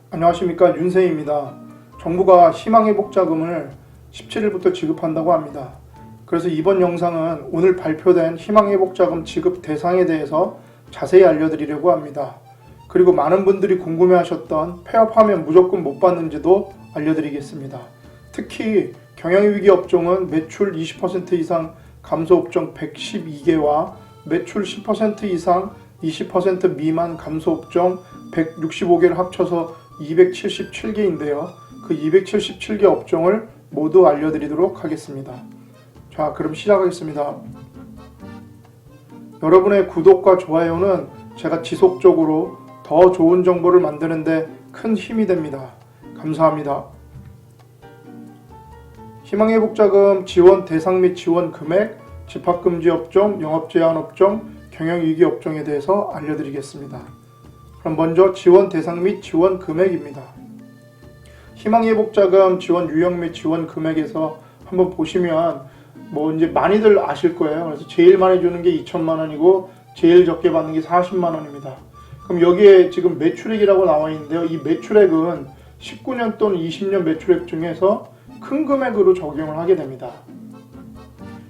안녕하십니까, 윤세입니다. 정부가 희망회복자금을 17일부터 지급한다고 합니다. 그래서 이번 영상은 오늘 발표된 희망회복자금 지급 대상에 대해서 자세히 알려드리려고 합니다. 그리고 많은 분들이 궁금해하셨던 폐업하면 무조건 못 받는지도 알려드리겠습니다. 특히 경영위기 업종은 매출 20% 이상 감소 업종 112개와 매출 10% 이상 20% 미만 감소 업종 165개를 합쳐서 277개인데요. 그 277개 업종을 모두 알려드리도록 하겠습니다. 자, 그럼 시작하겠습니다. 여러분의 구독과 좋아요는 제가 지속적으로 더 좋은 정보를 만드는데 큰 힘이 됩니다. 감사합니다. 희망회복자금 지원 대상 및 지원 금액, 집합금지 업종, 영업제한 업종, 경영위기 업종에 대해서 알려드리겠습니다. 그럼 먼저 지원 대상 및 지원 금액입니다. 희망회복자금 지원 유형 및 지원 금액에서 한번 보시면 이제 많이들 아실 거예요. 그래서 제일 많이 주는 게 2천만 원이고 제일 적게 받는 게 40만 원입니다. 그럼 여기에 지금 매출액이라고 나와 있는데요. 이 매출액은 19년 또는 20년 매출액 중에서 큰 금액으로 적용을 하게 됩니다.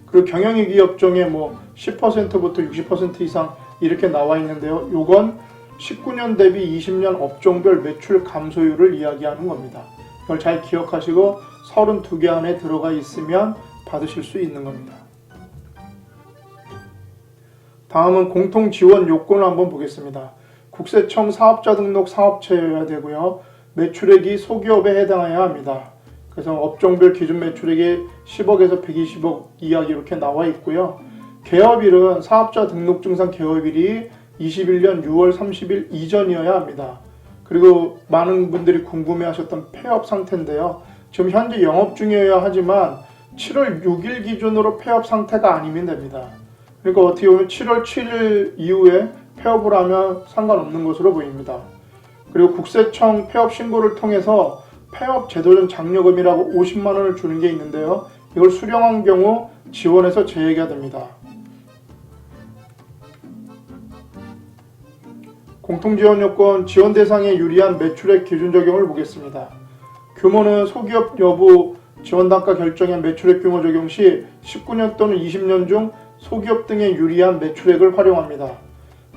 그리고 경영위기 업종에 10%부터 60% 이상 이렇게 나와 있는데요. 요건 19년 대비 20년 업종별 매출 감소율을 이야기하는 겁니다. 이걸 잘 기억하시고 32개 안에 들어가 있으면 받으실 수 있는 겁니다. 다음은 공통 지원 요건을 한번 보겠습니다. 국세청 사업자 등록 사업체여야 되고요. 매출액이 소기업에 해당해야 합니다. 그래서 업종별 기준 매출액이 10억에서 120억 이하 이렇게 나와 있고요. 개업일은 사업자 등록증상 개업일이 21년 6월 30일 이전이어야 합니다. 그리고 많은 분들이 궁금해하셨던 폐업 상태인데요. 지금 현재 영업 중이어야 하지만 7월 6일 기준으로 폐업 상태가 아니면 됩니다. 그러니까 어떻게 보면 7월 7일 이후에 폐업을 하면 상관없는 것으로 보입니다. 그리고 국세청 폐업 신고를 통해서 폐업 제도전 장려금이라고 50만 원을 주는 게 있는데요. 이걸 수령한 경우 지원에서 제외가 됩니다. 공통지원 요건 지원 대상에 유리한 매출액 기준 적용을 보겠습니다. 규모는 소기업 여부 지원 단가 결정의 매출액 규모 적용 시 19년 또는 20년 중 소기업 등에 유리한 매출액을 활용합니다.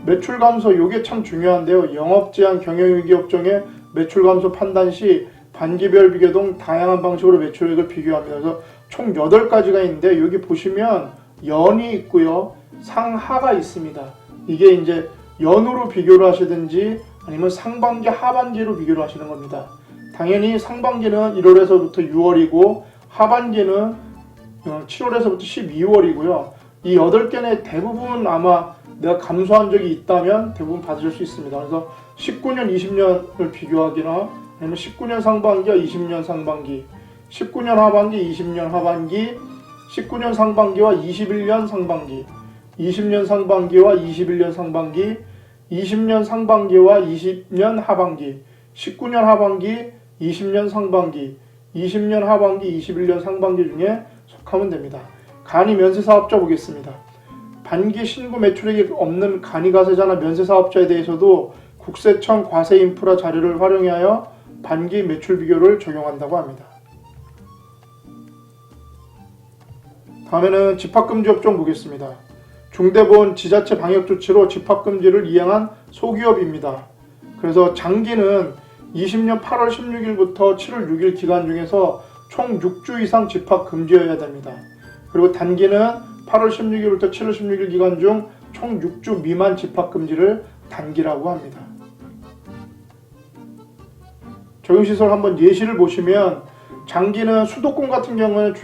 매출 감소 요게 참 중요한데요. 영업 제한 경영위기 업종의 매출 감소 판단 시 반기별 비교 등 다양한 방식으로 매출액을 비교합니다. 그래서 총 8가지가 있는데 여기 보시면 연이 있고요. 상하가 있습니다. 이게 이제 연으로 비교를 하시든지 아니면 상반기 하반기로 비교를 하시는 겁니다. 당연히 상반기는 1월에서부터 6월이고 하반기는 7월에서부터 12월이고요. 이 8개의 대부분 아마 내가 감소한 적이 있다면 대부분 받으실 수 있습니다. 그래서 19년, 20년을 비교하기나 아니면 19년 상반기와 20년 상반기, 19년 하반기, 20년 하반기, 19년 상반기와 21년 상반기, 20년 상반기와 21년 상반기, 20년 상반기와 20년 하반기, 19년 하반기, 20년 상반기, 20년 하반기, 21년 상반기 중에 속하면 됩니다. 간이 면세사업자 보겠습니다. 반기 신고 매출액이 없는 간이가세자나 면세사업자에 대해서도 국세청 과세인프라 자료를 활용하여 반기 매출 비교를 적용한다고 합니다. 다음에는 집합금지 업종 보겠습니다. 중대보건 지자체 방역조치로 집합금지를 이행한 소기업입니다. 그래서 장기는 20년 8월 16일부터 7월 6일 기간 중에서 총 6주 이상 집합금지여야 됩니다. 그리고 단기는 8월 16일부터 7월 16일 기간 중 총 6주 미만 집합금지를 단기라고 합니다. 적용시설 한번 예시를 보시면 장기는 수도권 같은 경우는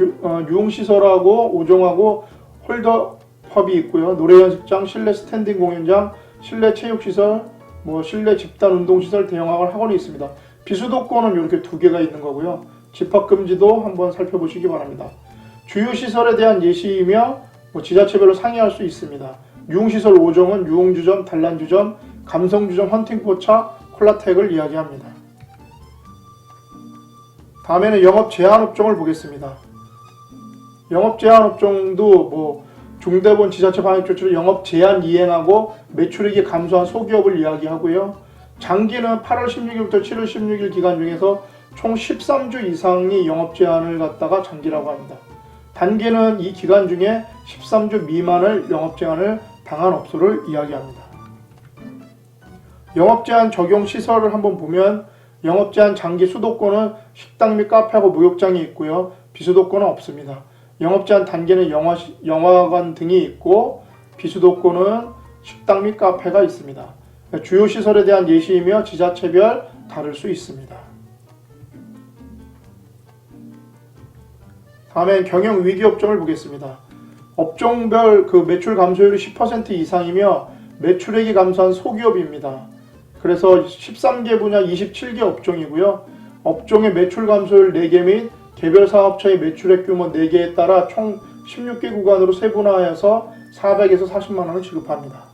유흥시설하고 5종하고 홀더펍이 있고요. 노래연습장, 실내 스탠딩 공연장, 실내 체육시설, 실내 집단 운동시설, 대형학원, 학원이 있습니다. 비수도권은 이렇게 2개가 있는 거고요. 집합금지도 한번 살펴보시기 바랍니다. 주요시설에 대한 예시이며 지자체별로 상의할 수 있습니다. 유흥시설 5종은 유흥주점, 단란주점, 감성주점, 헌팅포차, 콜라텍을 이야기합니다. 다음에는 영업제한업종을 보겠습니다. 영업제한업종도 중대본 지자체 방역조치로 영업 제한 이행하고 매출액이 감소한 소기업을 이야기하고요. 장기는 8월 16일부터 7월 16일 기간 중에서 총 13주 이상이 영업 제한을 갖다가 장기라고 합니다. 단기는 이 기간 중에 13주 미만을 영업 제한을 당한 업소를 이야기합니다. 영업 제한 적용 시설을 한번 보면 영업 제한 장기 수도권은 식당 및 카페하고 목욕장이 있고요. 비수도권은 없습니다. 영업 제한 단계는 영화관 등이 있고 비수도권은 식당 및 카페가 있습니다. 주요 시설에 대한 예시이며 지자체별 다를 수 있습니다. 다음엔 경영 위기 업종을 보겠습니다. 업종별 매출 감소율이 10% 이상이며 매출액이 감소한 소기업입니다. 그래서 13개 분야 27개 업종이고요. 업종의 매출 감소율 4개 및 개별 사업체의 매출액 규모 4개에 따라 총 16개 구간으로 세분화하여서 400에서 40만 원을 지급합니다.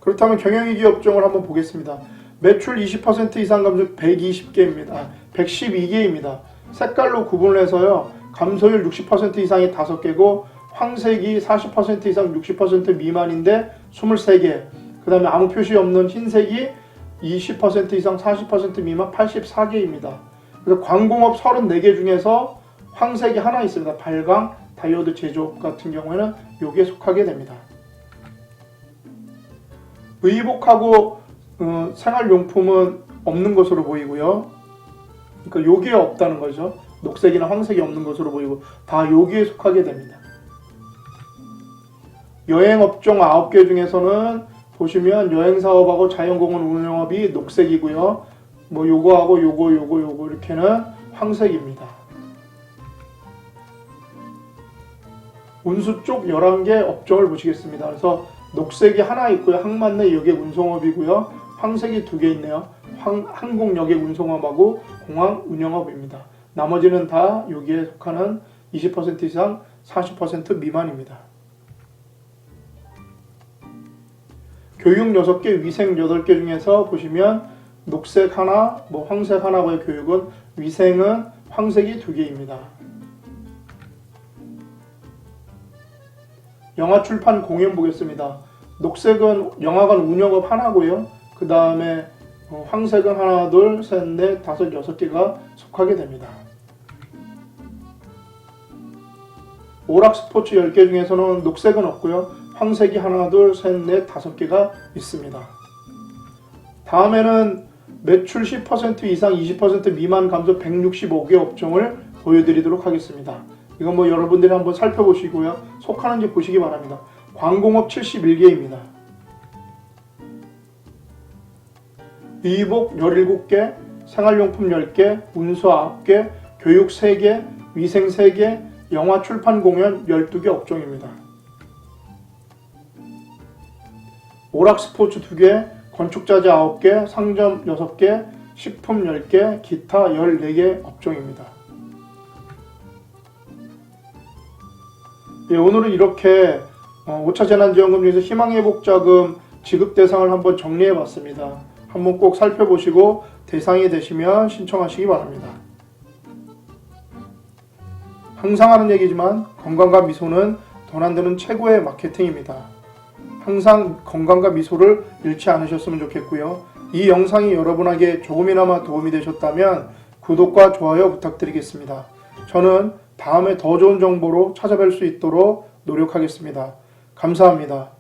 그렇다면 경영위기 업종을 한번 보겠습니다. 매출 20% 이상 감소 120개입니다. 112개입니다. 색깔로 구분을 해서요. 감소율 60% 이상이 5개고 황색이 40% 이상 60% 미만인데 23개. 그 다음에 아무 표시 없는 흰색이 20% 이상 40% 미만 84개입니다. 그래서 광공업 34개 중에서 황색이 하나 있습니다. 발광, 다이오드 제조업 같은 경우에는 여기에 속하게 됩니다. 의복하고 생활용품은 없는 것으로 보이고요. 그러니까 여기에 없다는 거죠. 녹색이나 황색이 없는 것으로 보이고 다 여기에 속하게 됩니다. 여행업종 9개 중에서는 보시면 여행사업하고 자연공원 운영업이 녹색이고요. 요거하고 요거 이렇게는 황색입니다. 운수 쪽 11개 업종을 보시겠습니다. 그래서 녹색이 하나 있고요. 항만내 여객 운송업이고요. 황색이 2개 있네요. 항공 여객 운송업하고 공항 운영업입니다. 나머지는 다 여기에 속하는 20% 이상 40% 미만입니다. 교육 6개, 위생 8개 중에서 보시면 녹색 하나, 황색 하나고의 교육은 위생은 황색이 2개입니다. 영화 출판 공연 보겠습니다. 녹색은 영화관 운영업 하나고요. 그 다음에 황색은 하나, 둘, 셋, 넷, 다섯, 6개가 속하게 됩니다. 오락 스포츠 10개 중에서는 녹색은 없고요. 황색이 하나, 둘, 셋, 넷, 5개가 있습니다. 다음에는 매출 10% 이상 20% 미만 감소 165개 업종을 보여드리도록 하겠습니다. 이건 여러분들이 한번 살펴보시고요. 속하는지 보시기 바랍니다. 광공업 71개입니다. 의복 17개, 생활용품 10개, 운수 9개, 교육 3개, 위생 3개, 영화 출판 공연 12개 업종입니다. 오락 스포츠 2개, 건축자재 9개, 상점 6개, 식품 10개, 기타 14개 업종입니다. 예, 오늘은 이렇게 5차 재난지원금 중에서 희망회복자금 지급 대상을 한번 정리해 봤습니다. 한번 꼭 살펴보시고 대상이 되시면 신청하시기 바랍니다. 항상 하는 얘기지만 건강과 미소는 돈 안 드는 최고의 마케팅입니다. 항상 건강과 미소를 잃지 않으셨으면 좋겠고요. 이 영상이 여러분에게 조금이나마 도움이 되셨다면 구독과 좋아요 부탁드리겠습니다. 저는 다음에 더 좋은 정보로 찾아뵐 수 있도록 노력하겠습니다. 감사합니다.